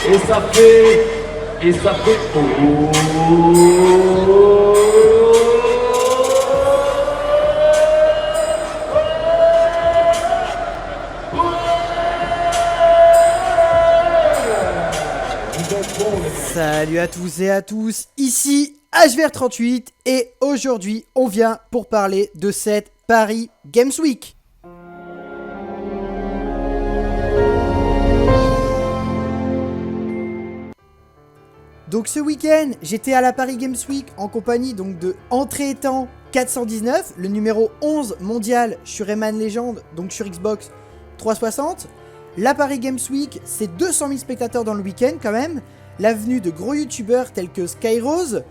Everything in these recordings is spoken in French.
Et ça fait... Et ça fait... Salut à tous et à tous, ici HVR38 et aujourd'hui on vient pour parler de cette Paris Games Week. Donc ce week-end, j'étais à la Paris Games Week en compagnie donc de Entrée Étant 419, le numéro 11 mondial sur Rayman Legends, donc sur Xbox 360. La Paris Games Week, c'est 200 000 spectateurs dans le week-end quand même. L'avenue de gros youtubeurs tels que Skyrose.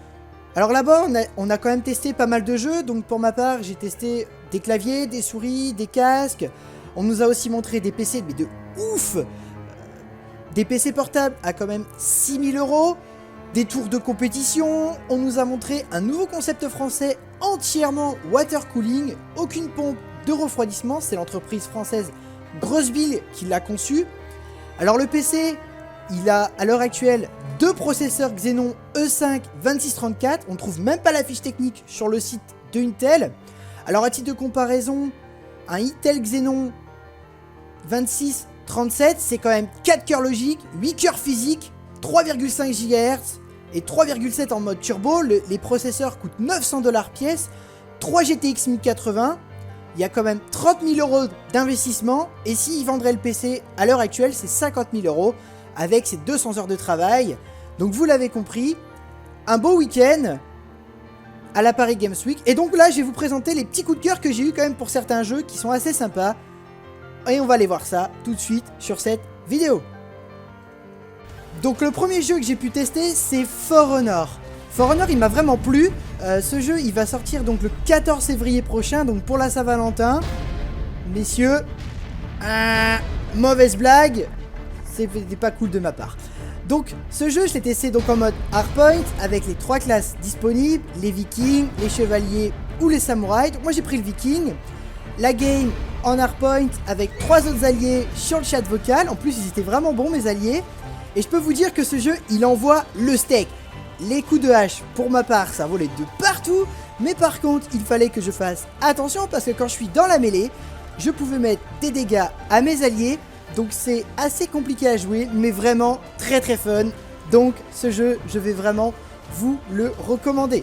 Alors là-bas, on a quand même testé pas mal de jeux. Donc pour ma part, j'ai testé des claviers, des souris, des casques. On nous a aussi montré des PC mais de ouf. Des PC portables à quand même 6 000 €. Des tours de compétition, on nous a montré un nouveau concept français entièrement water cooling, aucune pompe de refroidissement, c'est l'entreprise française Grossbill qui l'a conçu. Alors le PC, il a à l'heure actuelle deux processeurs Xenon E5 2634, on ne trouve même pas la fiche technique sur le site de Intel. Alors à titre de comparaison, un Intel Xenon 2637, c'est quand même 4 cœurs logiques, 8 cœurs physiques, 3,5 GHz et 3,7 en mode turbo. Les processeurs coûtent 900 $ pièce, 3 GTX 1080. Il y a quand même 30 000 € d'investissement. Et s'ils vendraient le PC à l'heure actuelle, c'est 50 000 € avec ses 200 heures de travail. Donc vous l'avez compris, un beau week-end à la Paris Games Week. Et donc là, je vais vous présenter les petits coups de cœur que j'ai eu quand même pour certains jeux qui sont assez sympas. Et on va aller voir ça tout de suite sur cette vidéo. Donc le premier jeu que j'ai pu tester, c'est For Honor. For Honor, il m'a vraiment plu. Ce jeu, il va sortir donc le 14 février prochain, donc pour la Saint-Valentin. Messieurs, mauvaise blague, c'était pas cool de ma part. Donc ce jeu, je l'ai testé donc en mode hardpoint avec les 3 classes disponibles, les vikings, les chevaliers ou les samouraïs. Donc moi j'ai pris le viking. La game en hardpoint avec 3 autres alliés sur le chat vocal. En plus, ils étaient vraiment bons mes alliés. Et je peux vous dire que ce jeu, il envoie le steak. Les coups de hache, pour ma part, ça volait de partout. Mais par contre, il fallait que je fasse attention parce que quand je suis dans la mêlée, je pouvais mettre des dégâts à mes alliés. Donc c'est assez compliqué à jouer, mais vraiment très très fun. Donc ce jeu, je vais vraiment vous le recommander.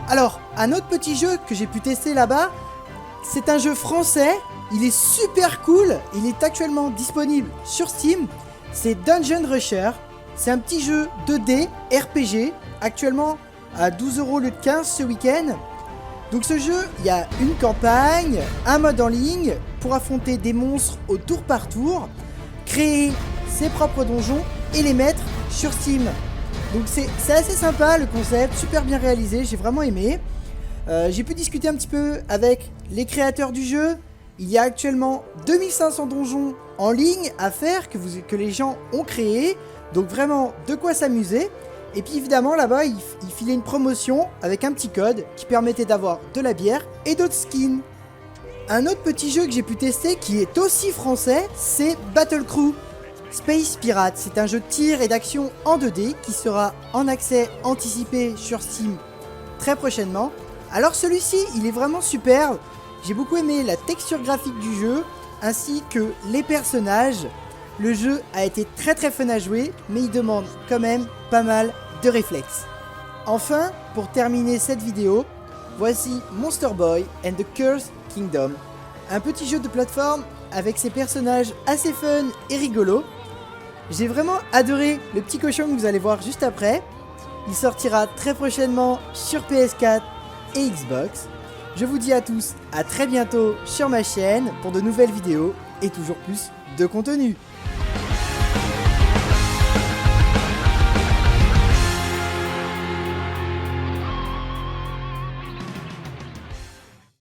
Alors, un autre petit jeu que j'ai pu tester là-bas, c'est un jeu français. Il est super cool, il est actuellement disponible sur Steam, c'est Dungeon Rusher, c'est un petit jeu 2D RPG, actuellement à 12 € le 15 ce week-end. Donc ce jeu, il y a une campagne, un mode en ligne pour affronter des monstres au tour par tour, créer ses propres donjons et les mettre sur Steam. Donc c'est assez sympa le concept, super bien réalisé, j'ai vraiment aimé. J'ai pu discuter un petit peu avec les créateurs du jeu. Il y a actuellement 2500 donjons en ligne à faire que les gens ont créé. Donc vraiment de quoi s'amuser. Et puis évidemment là-bas il filait une promotion avec un petit code qui permettait d'avoir de la bière et d'autres skins. Un autre petit jeu que j'ai pu tester qui est aussi français, c'est Battle Crew Space Pirate. C'est un jeu de tir et d'action en 2D qui sera en accès anticipé sur Steam très prochainement. Alors celui-ci il est vraiment superbe. J'ai beaucoup aimé la texture graphique du jeu, ainsi que les personnages. Le jeu a été très très fun à jouer, mais il demande quand même pas mal de réflexes. Enfin, pour terminer cette vidéo, voici Monster Boy and the Cursed Kingdom. Un petit jeu de plateforme avec ses personnages assez fun et rigolos. J'ai vraiment adoré le petit cochon que vous allez voir juste après. Il sortira très prochainement sur PS4 et Xbox. Je vous dis à tous à très bientôt sur ma chaîne pour de nouvelles vidéos et toujours plus de contenu.